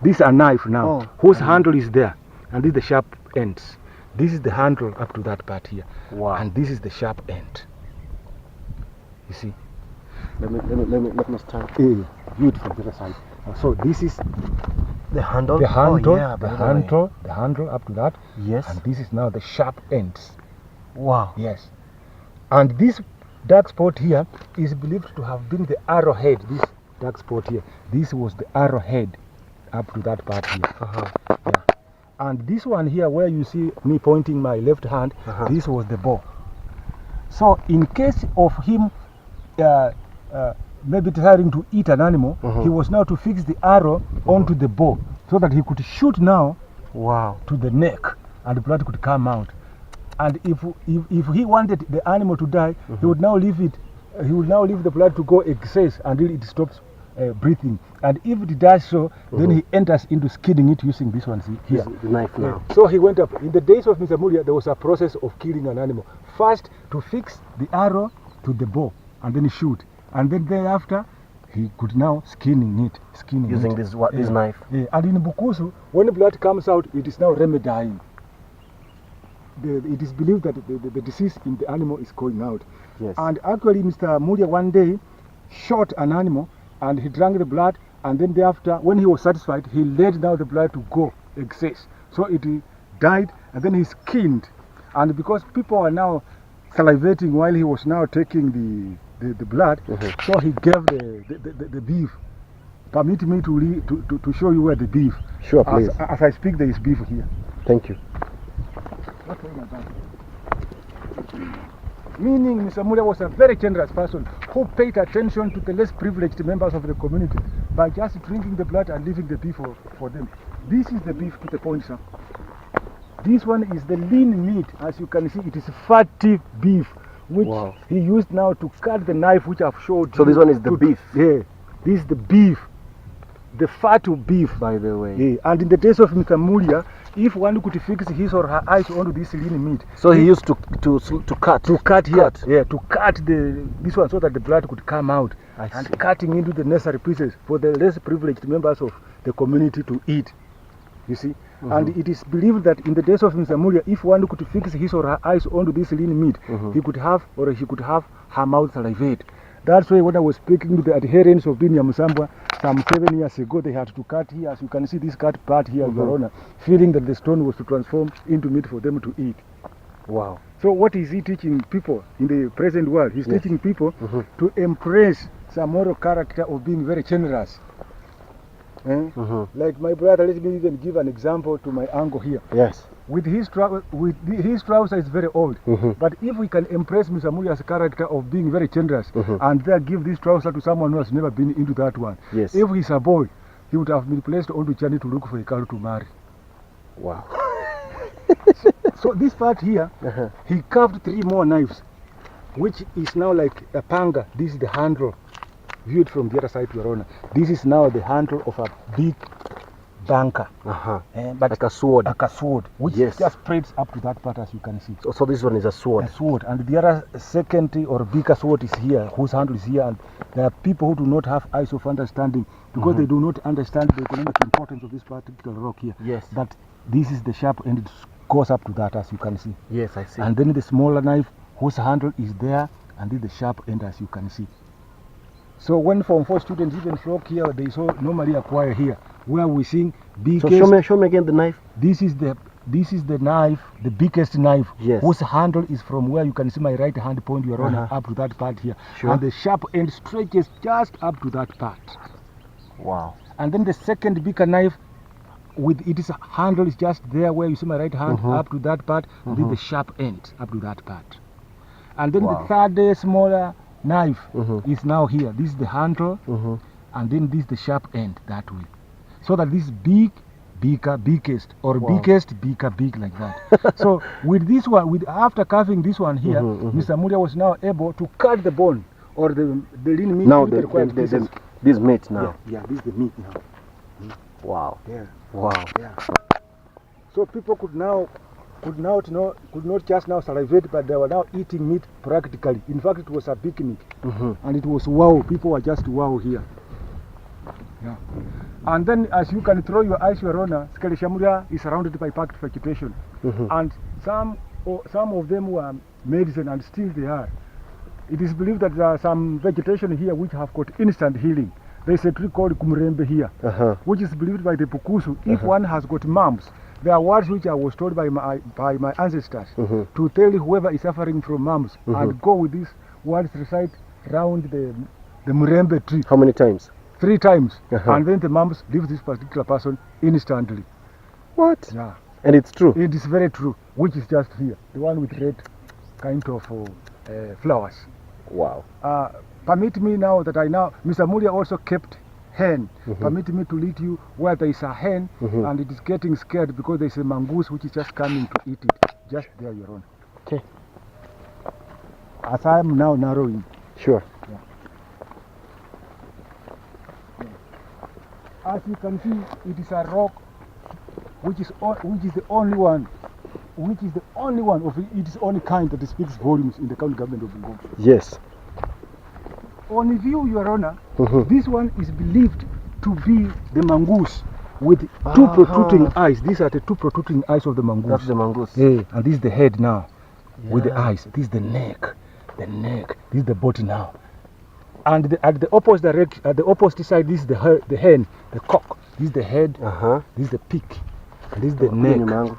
This is a knife now, whose handle is there, and this is the sharp ends. This is the handle up to that part here. Wow. And this is the sharp end. You see? Let me start. View it from the other side. So this is the handle. The handle, oh, yeah, the handle up to that. Yes. And this is now the sharp ends. Wow. Yes. And this dark spot here is believed to have been the arrowhead. This dark spot here. This was the arrowhead up to that part here. Yeah. And this one here, where you see me pointing my left hand, this was the bow. So in case of him maybe trying to eat an animal, he was now to fix the arrow onto the bow so that he could shoot now to the neck and the blood could come out. And if he wanted the animal to die, he would now leave it. He would now leave the blood to go excess until it stops breathing. And if it does so, then he enters into skinning it using this one here. The knife now. So he went up. In the days of Mr. Mulia, there was a process of killing an animal. First, to fix the arrow to the bow and then shoot. And then thereafter, he could now skinning it. Using this knife. And in Bukusu, when the blood comes out, it is now remedying. It is believed that the disease in the animal is going out. Yes. And actually, Mr. Mulia one day shot an animal and he drank the blood, and then thereafter, when he was satisfied, he let down the blood to go excess. So it died, and then he skinned. And because people are now salivating while he was now taking the blood, so he gave the beef. Permit me to show you where the beef. Sure, please. As I speak, there is beef here. Thank you. Meaning Mr. Mulia was a very generous person who paid attention to the less privileged members of the community by just drinking the blood and leaving the beef for them. This is the beef to the point, sir. This one is the lean meat. As you can see, it is fatty beef, which he used now to cut the knife which I've showed. So this one is the beef? Yeah, this is the beef. The fat of beef, by the way. Yeah. And in the days of Mr. Mulia, if one could fix his or her eyes onto this lean meat, so he used to cut. To cut here, to cut this one so that the blood could come out, and cutting into the necessary pieces for the less privileged members of the community to eat. You see, and it is believed that in the days of Mr. Mulia, if one could fix his or her eyes onto this lean meat, he could have her mouth salivate. That's why when I was speaking to the adherents of Binya Musambwa some 7 years ago, they had to cut here. As you can see, this cut part here, Your Honor, feeling that the stone was to transform into meat for them to eat. Wow. So what is he teaching people in the present world? He's teaching people to embrace some moral character of being very generous. Like my brother, let me even give an example to my uncle here. Yes. With his trouser is very old, but if we can embrace Mr. Mulia's character of being very generous and then give this trouser to someone who has never been into that one, if he's a boy, he would have been placed on the journey to look for a girl to marry. Wow. So this part here, he carved 3 more knives, which is now like a panga. This is the handle, viewed from the other side, Your Honor. This is now the handle of a big banker, but like a sword. Like a sword, which just spreads up to that part, as you can see. So this one is a sword. A sword, and the other second or bigger sword is here, whose handle is here. And there are people who do not have eyes of understanding because they do not understand the economic importance of this particular rock here. Yes. That this is the sharp end, it goes up to that, as you can see. Yes, I see. And then the smaller knife, whose handle is there, and then the sharp end, as you can see. So when Form 4 students even flock here, they so normally acquire here, where we sing biggest. So show me again the knife. This is the knife, the biggest knife, whose handle is from where you can see my right hand point, Your Honor, up to that part here. And the sharp end stretches just up to that part. Wow. And then the second bigger knife, with its handle is just there where you see my right hand up to that part, and then the sharp end up to that part. And then the third smaller knife is now here. This is the handle, and then this is the sharp end that way. So that this biggest, or biggest, big like that. So with this one, after carving this one here, Mr. Mulia was now able to cut the bone or the lean meat. Now this meat now. Yeah, this is the meat now. Wow. Yeah. Wow. Yeah. So people could not just now salivate, but they were now eating meat practically. In fact, it was a picnic, and it was wow. People were just wow here. Yeah. And then, as you can throw your eyes, Your Honor, Skeleshamuria is surrounded by packed vegetation. And some of them were medicine, and still they are. It is believed that there are some vegetation here which have got instant healing. There is a tree called Kumrembe here, which is believed by the Pukusu. If one has got mumps, there are words which I was told by my ancestors to tell whoever is suffering from mumps and go with these words, recite round the Murembe tree. How many times? 3 times. And then the mumps leave this particular person instantly. What? Yeah. And it's true? It is very true, which is just here. The one with red kind of flowers. Wow. Permit me now that Mr. Mulia also kept hen. Permit me to lead you where there is a hen and it is getting scared because there is a mongoose which is just coming to eat it. Just there, Your Honor. Okay. As I am now narrowing. Sure. Yeah. As you can see, it is a rock which is the only one of its own kind that speaks volumes in the county government of Bungoma. Yes. On view, Your Honor, this one is believed to be the mongoose with 2 protruding eyes. These are the 2 protruding eyes of the mongoose. That's the mongoose. Yeah, and this is the head now with the eyes. This is the neck. This is the body now. And at the opposite direction, at the opposite side, this is the hen, the cock. This is the head. This is the peak. And this is the neck.